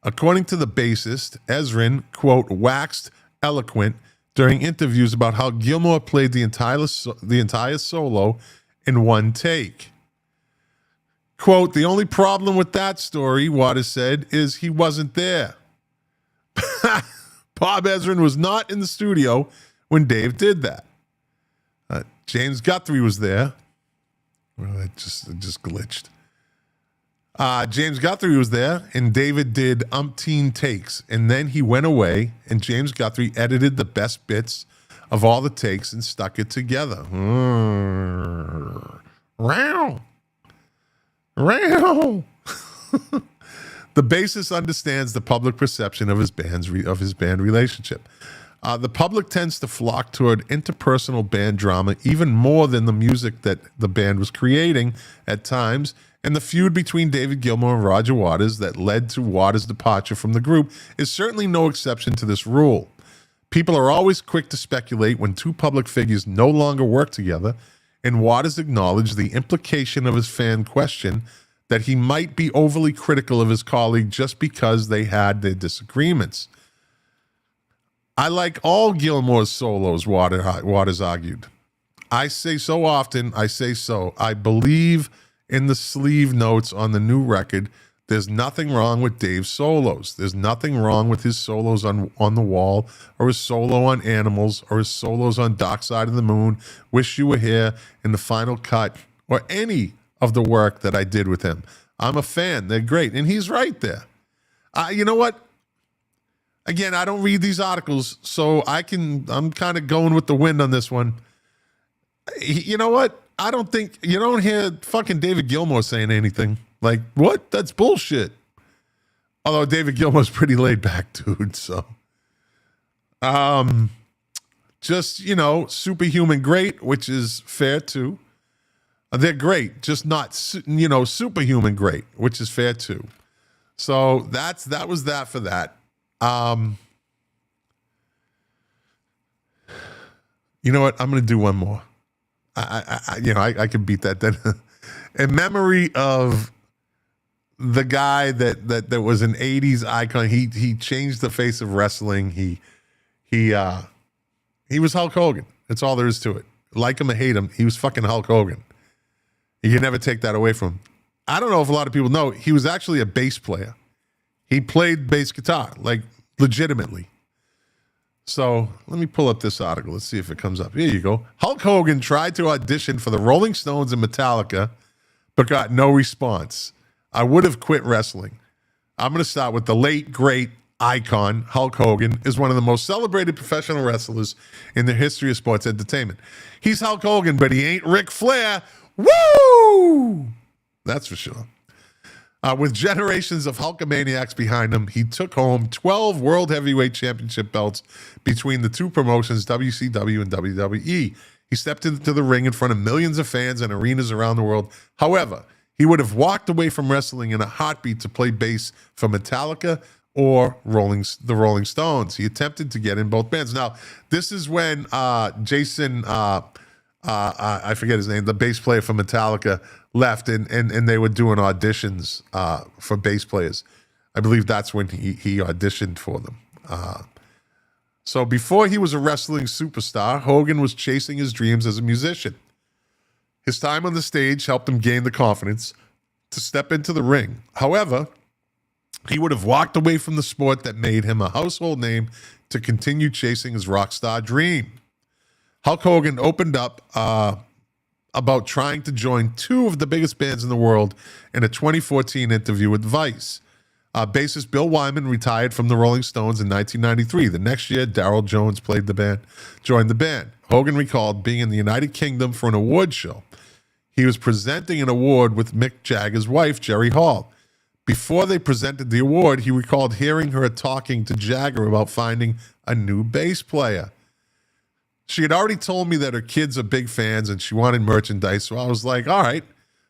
According to the bassist, Ezrin, quote, waxed eloquent during interviews about how Gilmour played the entire solo in one take. Quote, "The only problem with that story," Waters said, "is he wasn't there." Bob Ezrin was not in the studio when Dave did that. James Guthrie was there. Well, it just glitched. James Guthrie was there, and David did umpteen takes, and then he went away, and James Guthrie edited the best bits of all the takes and stuck it together. Row. The bassist understands the public perception of his band relationship. The public tends to flock toward interpersonal band drama even more than the music that the band was creating at times, and the feud between David Gilmour and Roger Waters that led to Waters' departure from the group is certainly no exception to this rule. People are always quick to speculate when two public figures no longer work together, and Waters acknowledged the implication of his fan question that he might be overly critical of his colleague just because they had their disagreements. "I like all Gilmour's solos," Waters argued. "I say so often, I say so. I believe in the sleeve notes on the new record. There's nothing wrong with Dave's solos. There's nothing wrong with his solos on The Wall, or his solo on Animals, or his solos on Dark Side of the Moon, Wish You Were Here, in the Final Cut, or any of the work that I did with him. I'm a fan. They're great." And he's right there. You know what? Again, I don't read these articles, so I'm kind of going with the wind on this one. You know what? You don't hear fucking David Gilmour saying anything. Like, what? That's bullshit. Although David Gilmour's pretty laid back, dude, so. Just, superhuman great, which is fair too. They're great, just not, superhuman great, which is fair too. So that was that for that. You know what? I'm going to do one more. I could beat that then. In memory of the guy that was an 80s icon, he changed the face of wrestling. He was Hulk Hogan. That's all there is to it. Like him or hate him, he was fucking Hulk Hogan. You can never take that away from him. I don't know if a lot of people know, he was actually a bass player. He played bass guitar, like legitimately. So let me pull up this article. Let's see if it comes up. Here you go. Hulk Hogan tried to audition for the Rolling Stones and Metallica, but got no response. I would have quit wrestling. I'm going to start with the late, great icon. Hulk Hogan is one of the most celebrated professional wrestlers in the history of sports entertainment. He's Hulk Hogan, but he ain't Ric Flair. Woo! That's for sure. With generations of Hulkamaniacs behind him, he took home 12 World Heavyweight Championship belts between the two promotions, WCW and WWE. He stepped into the ring in front of millions of fans and arenas around the world. However, he would have walked away from wrestling in a heartbeat to play bass for Metallica or the Rolling Stones. He attempted to get in both bands. Now, this is when Jason, I forget his name, the bass player for Metallica, left, and they were doing auditions for bass players. I believe that's when he auditioned for them. So before he was a wrestling superstar, Hogan was chasing his dreams as a musician. His time on the stage helped him gain the confidence to step into the ring. However, he would have walked away from the sport that made him a household name to continue chasing his rock star dream. Hulk Hogan opened up about trying to join two of the biggest bands in the world in a 2014 interview with Vice. Bassist Bill Wyman retired from the Rolling Stones in 1993. The next year, Darryl Jones joined the band. Hogan recalled being in the United Kingdom for an award show. He was presenting an award with Mick Jagger's wife, Jerry Hall. Before they presented the award, he recalled hearing her talking to Jagger about finding a new bass player. She had already told me that her kids are big fans and she wanted merchandise, so I was like, all right,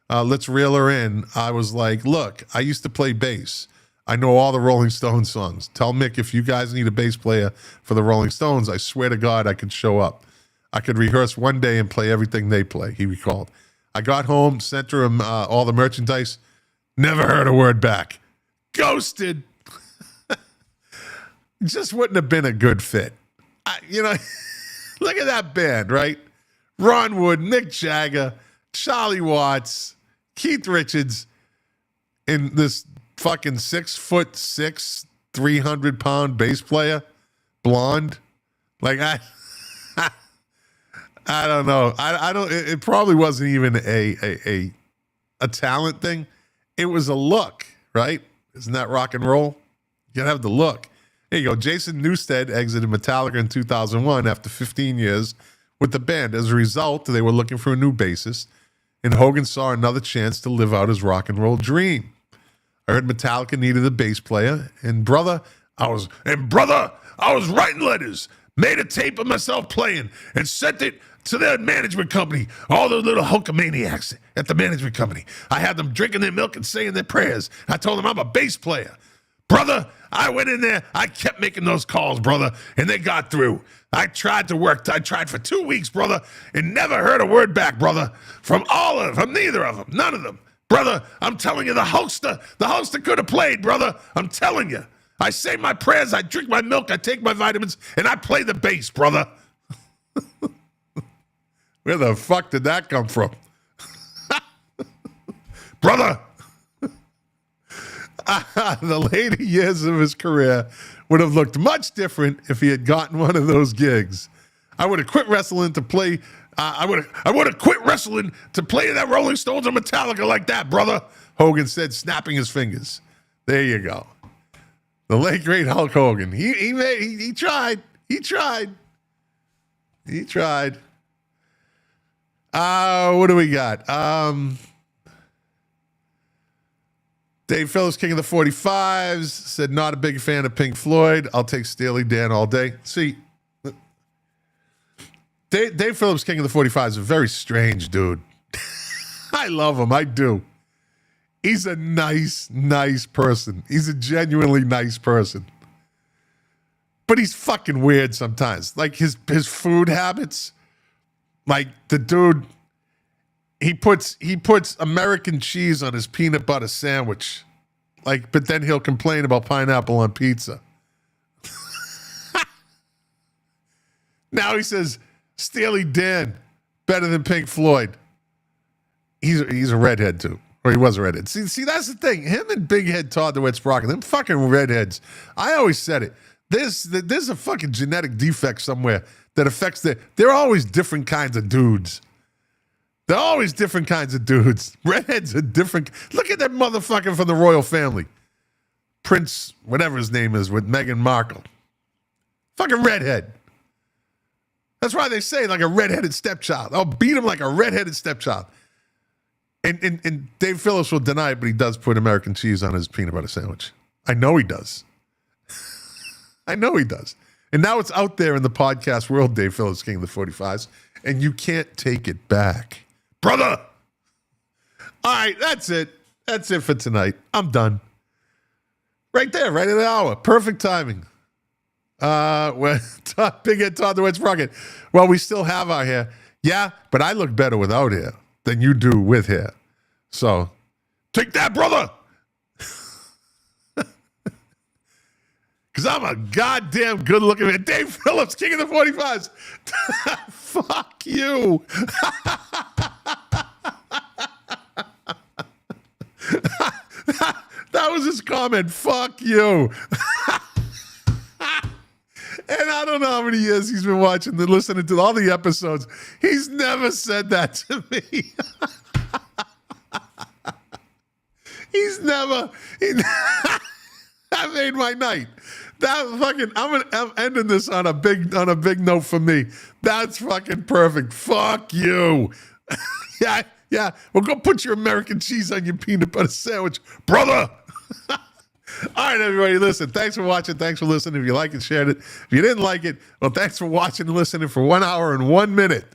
let's reel her in. I was like, look, I used to play bass. I know all the Rolling Stones songs. Tell Mick if you guys need a bass player for the Rolling Stones, I swear to God I could show up. I could rehearse one day and play everything they play, he recalled. I got home, sent her all the merchandise, never heard a word back. Ghosted. Just wouldn't have been a good fit. Look at that band, right? Ron Wood, Mick Jagger, Charlie Watts, Keith Richards, and this fucking 6'6", 300-pound bass player, blonde. Like I don't know. I don't. It probably wasn't even a talent thing. It was a look, right? Isn't that rock and roll? You gotta have the look. There you go. Jason Newsted exited Metallica in 2001 after 15 years with the band. As a result, they were looking for a new bassist, and Hogan saw another chance to live out his rock and roll dream. I heard Metallica needed a bass player, and brother, I was writing letters, made a tape of myself playing, and sent it to their management company, all those little Hulkamaniacs at the management company. I had them drinking their milk and saying their prayers. I told them I'm a bass player. Brother, I went in there, I kept making those calls, brother, and they got through. I tried for 2 weeks, brother, and never heard a word back, brother, from neither of them, none of them. Brother, I'm telling you, the Hulkster could have played, brother. I'm telling you. I say my prayers, I drink my milk, I take my vitamins, and I play the bass, brother. Where the fuck did that come from? Brother. The later years of his career would have looked much different if he had gotten one of those gigs. I would have quit wrestling to play. I would have quit wrestling to play that Rolling Stones or Metallica like that, brother. Hogan said, snapping his fingers. There you go. The late great Hulk Hogan. He tried. What do we got? Dave Phillips, King of the 45s, said not a big fan of Pink Floyd. I'll take Steely Dan all day. See, Dave Phillips, King of the 45s, is a very strange dude. I love him. I do. He's a nice person. He's a genuinely nice person. But he's fucking weird sometimes. Like his food habits. Like the dude, he puts American cheese on his peanut butter sandwich. Like, but then he'll complain about pineapple on pizza. Now he says Steely Dan better than Pink Floyd. He's a redhead too. Or he was a redhead. See, that's the thing. Him and Big Head Todd DeWitt Sprocket, them fucking redheads. I always said it. There's a fucking genetic defect somewhere that affects they're always different kinds of dudes. They're always different kinds of dudes. Redheads are different. Look at that motherfucker from the royal family. Prince, whatever his name is, with Meghan Markle. Fucking redhead. That's why they say like a redheaded stepchild. I'll beat him like a redheaded stepchild. And Dave Phillips will deny it, but he does put American cheese on his peanut butter sandwich. I know he does. I know he does. And now it's out there in the podcast world, Dave Phillips, King of the 45s, and you can't take it back. Brother! All right, that's it. That's it for tonight. I'm done. Right there, right at an hour. Perfect timing. Big Head Todd DeWitt Sprocket. Well, we still have our hair. Yeah, but I look better without hair than you do with hair. So, take that, brother! Because I'm a goddamn good-looking man. Dave Phillips, king of the 45s. Fuck you. That was his comment. Fuck you. And I don't know how many years he's been watching and listening to all the episodes. He's never said that to me. He's never. That made my night. That fucking. I'm ending this on a big note for me. That's fucking perfect. Fuck you. Yeah. Well, go put your American cheese on your peanut butter sandwich, brother. All right, everybody, listen, thanks for watching. Thanks for listening. If you like it, share it. If you didn't like it, well, thanks for watching and listening for 1 hour and 1 minute.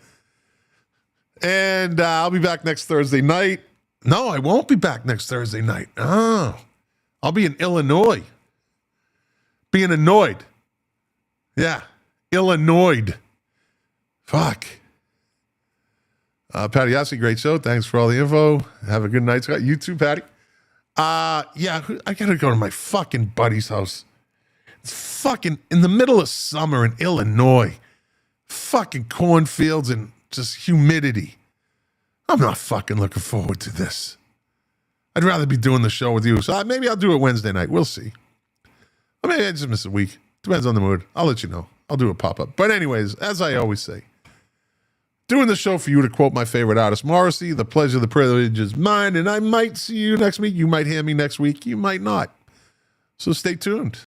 And I'll be back next Thursday night. No, I won't be back next Thursday night. Oh, I'll be in Illinois. Being annoyed. Yeah, Illinois. Fuck. Patty Yossi, great show. Thanks for all the info. Have a good night, Scott. You too, Patty. Yeah, I gotta go to my fucking buddy's house. It's fucking in the middle of summer in Illinois. Fucking cornfields and just humidity. I'm not fucking looking forward to this. I'd rather be doing the show with you. So maybe I'll do it Wednesday night. We'll see. Or maybe I just miss a week. Depends on the mood. I'll let you know. I'll do a pop-up. But anyways, as I always say, doing the show for you, to quote my favorite artist, Morrissey, the pleasure, the privilege is mine, and I might see you next week. You might hear me next week. You might not. So stay tuned.